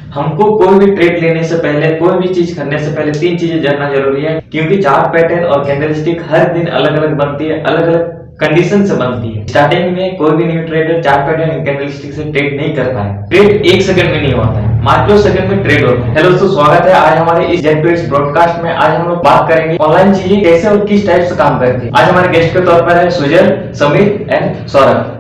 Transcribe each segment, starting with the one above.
हमको कोई भी ट्रेड लेने से पहले, कोई भी चीज करने से पहले तीन चीजें जानना जरूरी है, क्योंकि चार्ट पैटर्न और कैंडलस्टिक हर दिन अलग अलग बनती है, अलग अलग कंडीशन से बनती है। स्टार्टिंग में कोई भी न्यू ट्रेडर चार्ट पैटर्न और कैंडलस्टिक से ट्रेड नहीं कर पाए। ट्रेड एक सेकंड में नहीं होता है, माइक्रो सेकंड में ट्रेड होता है। हेलो दोस्तों, स्वागत है आज हमारे इस जेट ब्रॉडकास्ट में। आज हम लोग बात करेंगे ऑनलाइन चीजें कैसे और किस टाइप से काम करती है। आज हमारे गेस्ट के तौर पर है सुजल, समीर एंड सौरभ।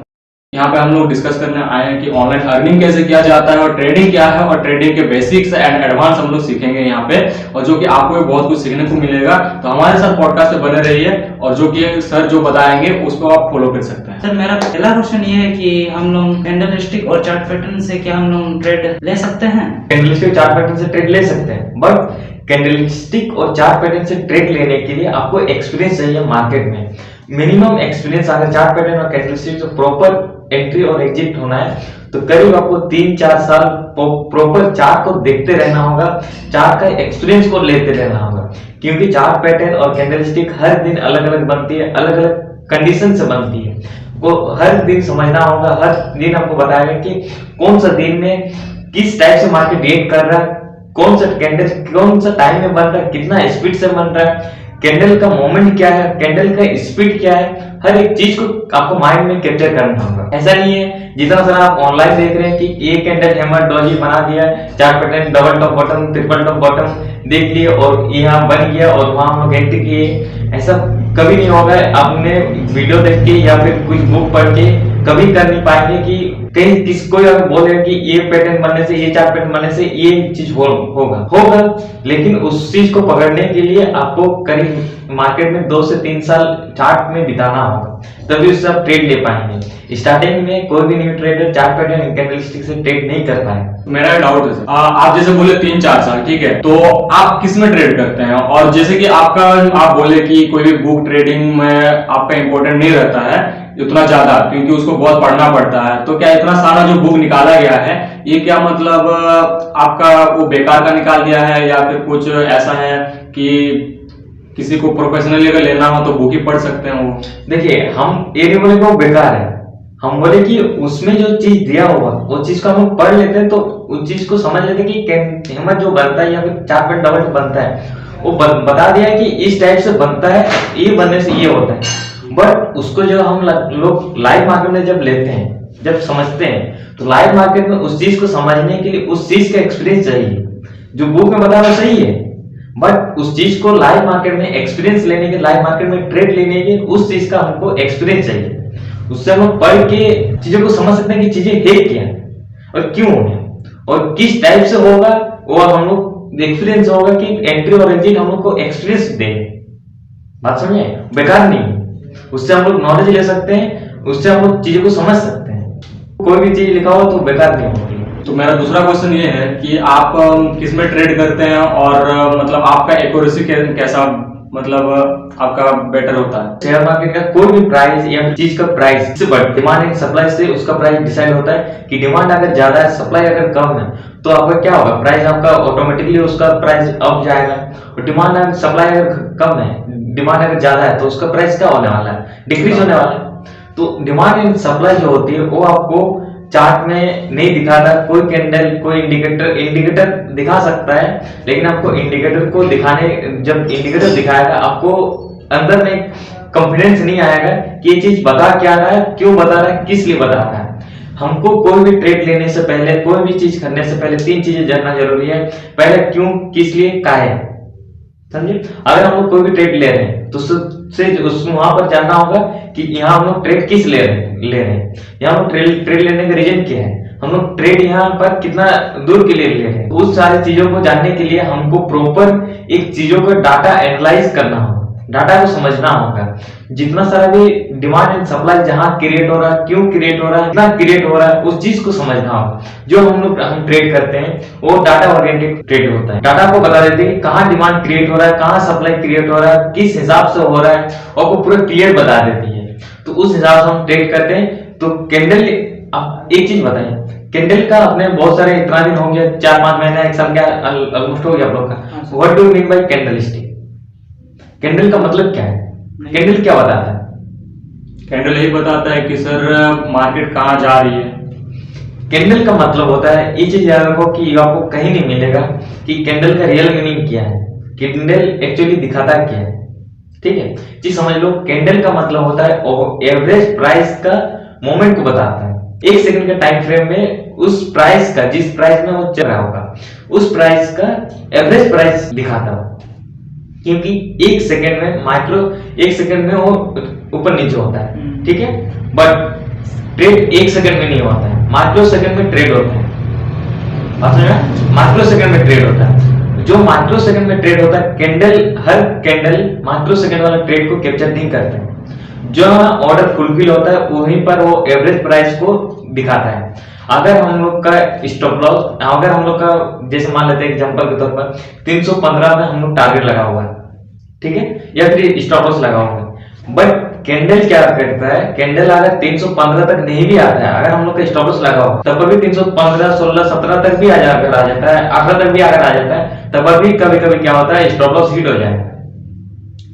यहाँ पे हम लोग डिस्कस करने आए हैं कि ऑनलाइन अर्निंग कैसे किया जाता है और ट्रेडिंग क्या है, और ट्रेडिंग के बेसिक्स एंड एडवांस हम लोग सीखेंगे यहाँ पे, और जो कि आपको भी बहुत कुछ सीखने को मिलेगा। तो हमारे साथ पॉडकास्ट पे बने रहिए, और जो कि सर जो बताएंगे उसको आप फॉलो कर सकते हैं। सर, मेरा पहला क्वेश्चन ये है कि हम लोग कैंडलस्टिक और चार्ट पैटर्न से क्या हम लोग ट्रेड ले सकते हैं? कैंडलस्टिक चार्ट पैटर्न से ट्रेड ले सकते हैं, बट कैंडलस्टिक और चार्ट पैटर्न से ट्रेड लेने के लिए आपको एक्सपीरियंस चाहिए मार्केट में। मिनिमम एक्सपीरियंस अगर चार्ट पैटर्न और कैंडलस्टिक से प्रॉपर एंट्री और एग्जिट होना है तो करीब आपको 3-4 साल प्रॉपर चार्ट को देखते रहना होगा, चार्ट का एक्सपीरियंस को लेते रहना होगा, क्योंकि चार्ट पैटर्न और कैंडलस्टिक हर दिन अलग अलग बनती है, अलग अलग कंडीशन से बनती है। वो हर दिन समझना होगा, हर दिन आपको बताएगा कि कौन सा दिन में किस टाइप से मार्केट रिएक्ट कर रहा है, कौन सा कैंडल कौन सा टाइम में बन रहा है, कितना स्पीड से बन रहा है, कैंडल का मोमेंट क्या है, कैंडल का स्पीड क्या है, हर एक चीज को आपको माइंड में कैप्चर करना होगा। ऐसा नहीं है जितना सारा आप ऑनलाइन देख रहे हैं कि एक कैंडल हैमर डॉजी बना दिया, chart pattern double top bottom, triple top bottom देख लिए और यहाँ बन गया और वहां हम लोग एंट्री किए। ऐसा कभी नहीं होगा। आपने वीडियो देख के या फिर कुछ बुक पढ़ के कभी कर नहीं पाएंगे कि कहीं किसको अगर बोले कि ये पैटर्न बनने से, ये चार्ट पैटर्न बनने से ये चीज होगा, लेकिन उस चीज को पकड़ने के लिए आपको करीब मार्केट में 2 से 3 साल चार्ट में बिताना होगा, तभी उससे आप ट्रेड ले पाएंगे। स्टार्टिंग में कोई भी new trader chart pattern candlestick से ट्रेड नहीं कर पाए। मेरा डाउट है आप जैसे बोले 3-4 साल, ठीक है, तो आप किस में ट्रेड करते हैं? और जैसे कि आप बोले कि कोई भी बुक ट्रेडिंग में आपका इंपॉर्टेंट नहीं रहता है उतना ज्यादा, क्योंकि उसको बहुत पढ़ना पड़ता है, तो क्या इतना सारा जो बुक निकाला गया है ये क्या मतलब आपका वो बेकार का निकाल दिया है, या फिर कुछ ऐसा है कि किसी को प्रोफेशनली अगर लेना हो तो बुक ही पढ़ सकते हैं? वो देखिए, हम ये नहीं बोले कि वो बेकार है, हम बोले कि उसमें जो चीज दिया होगा वो चीज को हम पढ़ लेते हैं तो उस चीज को समझ लेते हैं कि हेमर जो बनता है या फिर चार्ट पैटर्न डबल बनता है, वो बता दिया है कि इस टाइप से बनता है, ये बनने से ये होता है। बट उसको जो हम लोग लाइव मार्केट में जब लेते हैं, जब समझते हैं, तो लाइव मार्केट में उस चीज को समझने के लिए उस चीज का एक्सपीरियंस चाहिए। जो बुक में बता रहा सही है, बट उस चीज को लाइव मार्केट में एक्सपीरियंस लेने के, लाइव मार्केट में ट्रेड लेने के, उस चीज का हमको एक्सपीरियंस चाहिए। उससे हम पढ़ के चीजों को समझ सकते हैं कि चीजें है क्या और क्यों है और किस टाइप से होगा, और हम लोग एक्सपीरियंस होगा कि एंट्री और एग्जिट हम लोग को एक्सपीरियंस दे। बात समझे? बेकार नहीं, उससे हम लोग नॉलेज ले सकते हैं, उससे हम लोग चीजों को समझ सकते हैं। कोई भी चीज लिखा हो तो बेकार नहीं होगी। तो मेरा दूसरा क्वेश्चन ये है कि आप किस में ट्रेड करते हैं, और मतलब आपका एक्यूरेसी कैसा, मतलब आपका बेटर होता है? शेयर मार्केट का कोई भी प्राइस या चीज का प्राइस से बढ़ डिमांड एंड सप्लाई से उसका प्राइस डिसाइड होता है कि डिमांड अगर ज्यादा है, सप्लाई अगर कम है, तो आपका क्या होगा, प्राइस आपका ऑटोमेटिकली उसका प्राइस अप जाएगा। और डिमांड अगर सप्लाई अगर कम है, डिमांड अगर ज्यादा है, तो उसका प्राइस क्या होने वाला है, डिक्रीज होने वाला है। तो डिमांड एंड सप्लाई जो होती है वो आपको चार्ट में नहीं दिखाता। कोई कैंडल, कोई इंडिकेटर दिखा सकता है, लेकिन आपको इंडिकेटर को दिखाने, जब इंडिकेटर दिखाएगा आपको अंदर में कॉन्फिडेंस नहीं आएगा कि ये चीज बता क्या रहा है, क्यों बता रहा है, किस लिए बता रहा है। हमको कोई भी ट्रेड लेने से पहले, कोई भी चीज करने से पहले तीन चीजें जानना जरूरी है। पहले क्यों, किस लिए, काहे। समझे? अगर हम लोग कोई भी ट्रेड ले रहे हैं तो वहां पर जानना होगा कि यहाँ हम लोग ट्रेड किस ले रहे हैं, यहाँ हम ट्रेड लेने का रीजन क्या है, हम लोग ट्रेड यहाँ पर कितना दूर के लिए ले रहे हैं। उस सारी चीजों को जानने के लिए हमको प्रॉपर एक चीजों का डाटा एनालाइज करना होगा, डाटा को समझना होगा। जितना सारा भी डिमांड एंड सप्लाई जहां क्रिएट हो रहा है, क्यों क्रिएट हो रहा है, कितना क्रिएट हो रहा है, उस चीज को समझना होगा। जो हम ट्रेड करते हैं वो डाटा ओरिएंटेड ट्रेड होता है। डाटा को बता देते हैं कि कहाँ डिमांड क्रिएट हो रहा है, कहाँ सप्लाई क्रिएट हो रहा है, किस हिसाब से हो रहा है, और वो पूरा क्लियर बता देती है। तो उस हिसाब से हम ट्रेड करते हैं। तो कैंडल, आप एक चीज बताइए, कैंडल का अपने बहुत सारे इतना दिन हो गया, 4-5 महीना, 1 साल क्या ऑलमोस्ट हो गया आप लोग का। What do you mean by candlestick? Candle का मतलब क्या है? कैंडल क्या बताता है? कैंडल यही बताता है कि सर मार्केट कहाँ जा रही है, कैंडल का मतलब होता है, ये चीज याद रखो कि आपको कहीं नहीं मिलेगा कि कैंडल का रियल मीनिंग क्या है, कैंडल एक्चुअली दिखाता क्या है। ठीक है जी, समझ लो कैंडल का मतलब होता है एवरेज प्राइस का मोमेंट को बताता है। एक सेकंड का टाइम फ्रेम में उस प्राइस का, जिस प्राइस में वो चल रहा होगा, उस प्राइस का एवरेज प्राइस दिखाता है। क्योंकि एक सेकंड में वो ऊपर नीचे होता है। ठीक है, बट ट्रेड एक सेकंड में नहीं होता है, माइक्रो सेकंड में ट्रेड होता है। बात समझ में? माइक्रो सेकंड में ट्रेड होता है। जो माइक्रो सेकंड में ट्रेड होता है, हर कैंडल माइक्रो सेकंड वाला ट्रेड को कैप्चर नहीं करते हैं। जो ऑर्डर फुलफिल होता है वहीं पर वो एवरेज प्राइस को दिखाता है। अगर हम लोग का स्टॉप लॉस, अगर हम लोग का जैसे मान लेते हैं एग्जांपल के तौर पर 315 में हम लोग टारगेट लगा हुआ है, ठीक है, या फिर स्टॉप लॉस लगा हुआ है, बट कैंडल क्या करता है, कैंडल अगर 315 तक नहीं भी आता है, अगर हम लोग का स्टॉप लॉस लगा हो तब भी 315, 16, 17 तक भी आ जाता है, 18 तक भी अगर आ जाता है, तब भी कभी कभी क्या होता है, स्टॉप लॉस हिट हो जाएगा।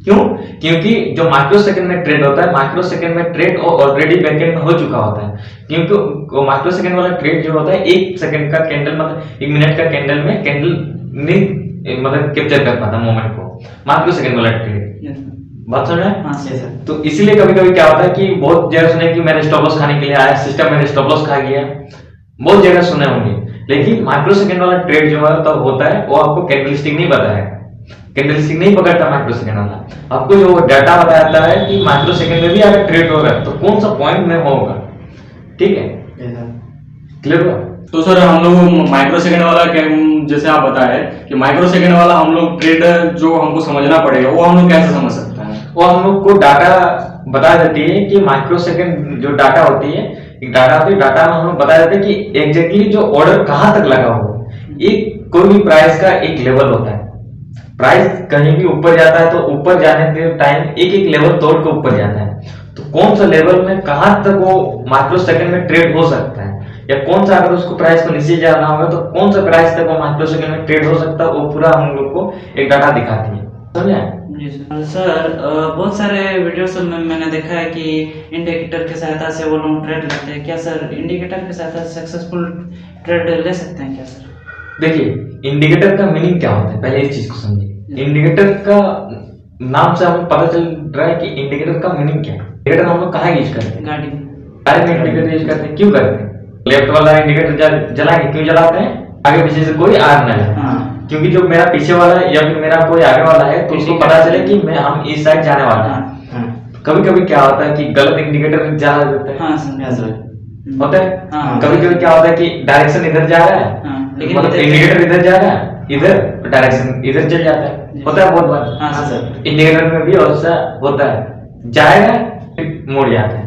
क्यों? क्योंकि जो माइक्रो सेकंड में ट्रेड होता है, माइक्रो सेकंड में ट्रेड ऑलरेडी बैकएंड में हो चुका होता है। क्योंकि माइक्रो सेकंड वाला ट्रेड जो होता है, एक सेकंड का कैंडल मतलब एक मिनट का कैंडल में कैंडल नहीं मतलब कैप्चर कर पाता मोमेंट को, माइक्रो सेकंड वाला ट्रेड। बात समझ में? हाँ सर। तो इसीलिए कभी कभी क्या होता है कि बहुत जगह सुने कि मैंने स्टॉप लॉस खाने के लिए आया, सिस्टम मैंने स्टॉप लॉस खा गया, बहुत जगह सुने होंगे। लेकिन माइक्रो सेकंड वाला ट्रेड जो है तब होता है, वो आपको कैंडलस्टिक नहीं बताएगा, कैंडलस्टिक नहीं पकड़ता माइक्रो सेकंड वाला। आपको जो डाटा बताता है कि माइक्रो सेकंड में भी अगर ट्रेड हो रहा है तो कौन सा पॉइंट में होगा। ठीक है, क्लियर हुआ? तो सर हम लोग माइक्रो सेकंड वाला जैसे आप बताए कि माइक्रो सेकंड वाला हम लोग ट्रेड जो हमको समझना पड़ेगा, वो हम लोग कैसे समझ सकते हैं? वो हम लोग को डाटा बता देती है कि माइक्रो सेकंड जो डाटा होती है, एक डाटा होती है, डाटा में हम लोग बता देते हैं कि एग्जैक्टली जो ऑर्डर कहां तक लगा हुआ। एक कोई भी प्राइस का एक लेवल होता है, प्राइस कहीं भी ऊपर जाता है तो ऊपर जाने के टाइम एक एक लेवल तोड़ के ऊपर जाता है। तो कौन सा लेवल में कहां तक वो माइक्रो सेकंड में ट्रेड हो सकता है, या कौन सा अगर उसको प्राइस को नीचे जाना होगा तो कौन सा प्राइस तक वो माइक्रो सेकंड में ट्रेड हो सकता है, वो पूरा हम लोग को एक डाटा दिखाती है। समझे? जी सर। बहुत सारे वीडियोस में मैंने देखा है कि इंडिकेटर की सहायता से वो लोग ट्रेड लेते हैं। क्या सर इंडिकेटर की सहायता से सक्सेसफुल ट्रेड ले सकते हैं क्या सर? देखिए, इंडिकेटर का मीनिंग क्या होता है, पहले इस चीज को समझिए। इंडिकेटर का नाम से हमें पता चल रहा है कि इंडिकेटर का मीनिंग क्या है। इंडिकेटर हम लोग कहाँ यूज करते हैं? गाड़ी में इंडिकेटर यूज करते हैं। क्यों करते हैं? लेफ्ट वाला इंडिकेटर जलाएंगे, क्यों जलाते हैं? आगे पीछे से कोई आ ना जाए। क्योंकि जो मेरा पीछे वाला है या फिर मेरा कोई आगे वाला है तो उसको पता चले कि हम इस साइड जाने वाला है। कभी कभी क्या होता है कि गलत इंडिकेटर जला देते हैं। होता है। कभी कभी क्या होता है कि डायरेक्शन इधर जा रहा है, मतलब इंडिकेटर इधर जा रहा है, इधर डायरेक्शन इधर चल जाता है। होता है बहुत बार। इंडिकेटर में भी ऐसा होता है, जाएगा फिर मुड़ जाता है।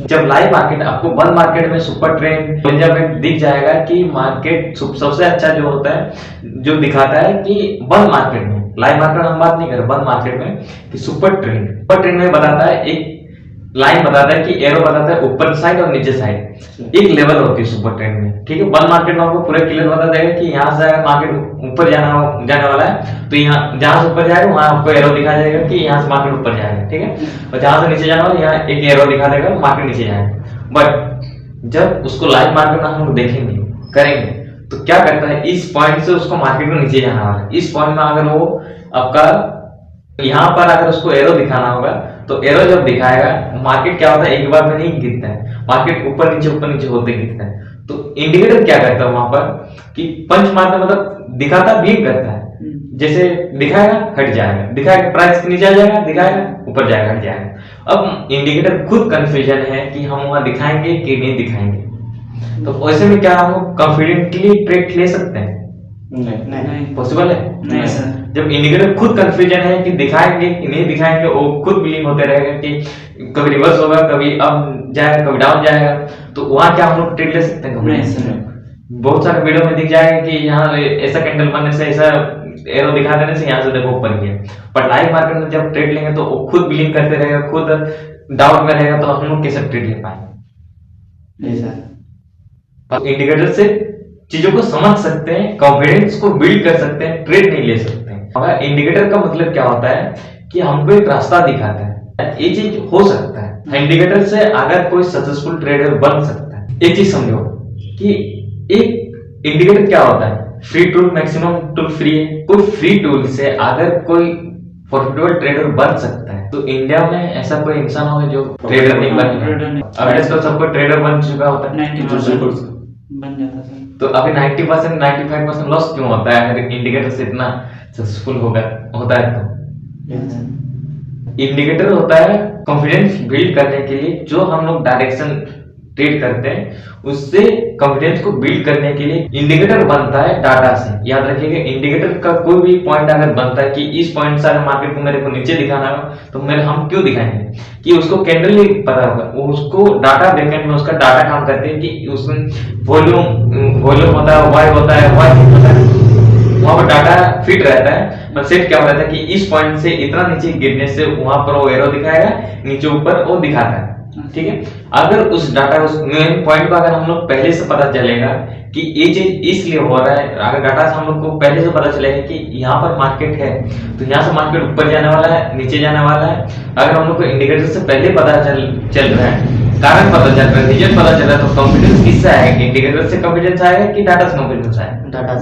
जब लाइव मार्केट आपको बंद मार्केट में सुपर ट्रेंड में दिख जाएगा कि मार्केट सबसे अच्छा जो होता है, जो दिखाता है कि बंद मार्केट में, लाइव मार्केट में हम बात नहीं कर रहे, बंद मार्केट में कि सुपर ट्रेंड में बताता है, एक लाइन बताता है कि एरो बताता है ऊपर साइड और नीचे साइड, एक लेवल होती है सुपर ट्रेंड में। ठीक है, बंद मार्केट में आपको पूरा क्लियर बता देगा कि यहाँ से अगर मार्केट ऊपर जाने वाला है तो यहाँ जहां से ऊपर जाएगा वहां आपको एरो दिखा जाएगा कि यहाँ से मार्केट ऊपर जाएगा। ठीक है, और जहां से नीचे जाना वाला यहाँ एक एरो दिखा देगा मार्केट नीचे जाएगा। बट जब उसको लाइव मार्केट में हम लोग देखेंगे करेंगे तो क्या करता है, इस पॉइंट से उसको मार्केट में नीचे जाना वाला है। इस पॉइंट में अगर वो आपका यहाँ पर अगर उसको एरो दिखाना होगा तो एरो जब दिखाएगा, मार्केट क्या होता है, एक बार में नहीं गिरता है, मार्केट ऊपर नीचे होते गिरता है। तो इंडिकेटर क्या करता है वहां पर कि पंच मारता, मतलब दिखाता, ब्लिंक करता है। जैसे दिखाएगा हट जाएगा, दिखाएगा प्राइस के नीचे आ जाएगा, दिखाएगा ऊपर जाएगा हट जाएगा। अब इंडिकेटर खुद कंफ्यूजन है कि हम वहां दिखाएंगे कि नहीं दिखाएंगे। तो ऐसे में क्या हम कॉन्फिडेंटली ट्रेड ले सकते हैं? नहीं पॉसिबल है नहीं सर। जब इंडिकेटर खुद कंफ्यूजन है कि दिखाएंगे कि नहीं दिखाएंगे, वो खुद बिलीव होते रहेगा कि कभी रिवर्स होगा, कभी अप जाएगा, कभी डाउन जाएगा, तो वहां क्या हम लोग ट्रेड ले सकते हैं? नहीं सर। बहुत सारे वीडियो में दिख जाएगा कि यहाँ ऐसा कैंडल बनने से, ऐसा एरो दिखा देने से यहाँ से देखो ऊपर गया। पर लाइव मार्केट में जब ट्रेड लेंगे तो वो खुद बिलीव करते रहेगा, खुद डाउट में रहेगा, तो हम लोग कैसे ट्रेड ले पाएंगे? इंडिकेटर से चीजों को समझ सकते हैं, कॉन्फिडेंस को बिल्ड कर सकते हैं, ट्रेड नहीं ले सकते हैं। अगर इंडिकेटर का मतलब क्या होता है कि हमको एक रास्ता दिखाता है, ये चीज हो सकता है। इंडिकेटर से अगर कोई सक्सेसफुल ट्रेडर बन सकता है। एक चीज समझो, कि एक इंडिकेटर क्या होता है, free tool, maximum tool free है। कोई फ्री टूल से अगर कोई प्रॉफिटेबल ट्रेडर बन सकता है तो इंडिया में ऐसा कोई इंसान होगा जो ट्रेडर नहीं बने। अब तो सबको ट्रेडर बन चुका होता है, 90% बन जाता सर। तो अभी 90% 95% लॉस क्यों होता है अगर इंडिकेटर से इतना सक्सेसफुल होता है तो? इंडिकेटर होता है कॉन्फिडेंस बिल्ड करने के लिए, जो हम लोग डायरेक्शन ट्रेड करते हैं उससे कॉन्फिडेंस को बिल्ड करने के लिए इंडिकेटर बनता है डाटा से। याद रखिएगा, इंडिकेटर का कोई भी पॉइंट अगर बनता है कि इस पॉइंट से अगर मार्केट को मेरे को नीचे दिखाना हो तो हम क्यों दिखाएंगे कि उसको कैंडल ही पता होगा, उसको डाटा बैकएंड में उसका डाटा काम करते हैं कि उसमें वॉल्यूम होता है, वाई होता है, वहां पर डाटा फिट रहता है। मतलब सेट क्या रहता है कि इस पॉइंट से इतना नीचे गिरने से वहां पर वो एरो दिखाएगा, नीचे ऊपर वो दिखाता है। ठीक है, अगर उस डाटा उस मेन पॉइंट को अगर हम लोग पहले से पता चलेगा कि ये चीज इसलिए हो रहा है, अगर डाटा से हम लोग को पहले से पता चलेगा कि यहाँ पर मार्केट है तो यहाँ से मार्केट ऊपर जाने वाला है, नीचे जाने वाला है। अगर हम लोग को इंडिकेटर से पहले पता चल रहा है, कारण पता चल रहा है, रीजन पता चल रहा है, तो कॉन्फिडेंस किससे आएगा? इंडिकेटर से कॉन्फिडेंस आएगा कि डाटा से कॉन्फिडेंस आएगा? डाटा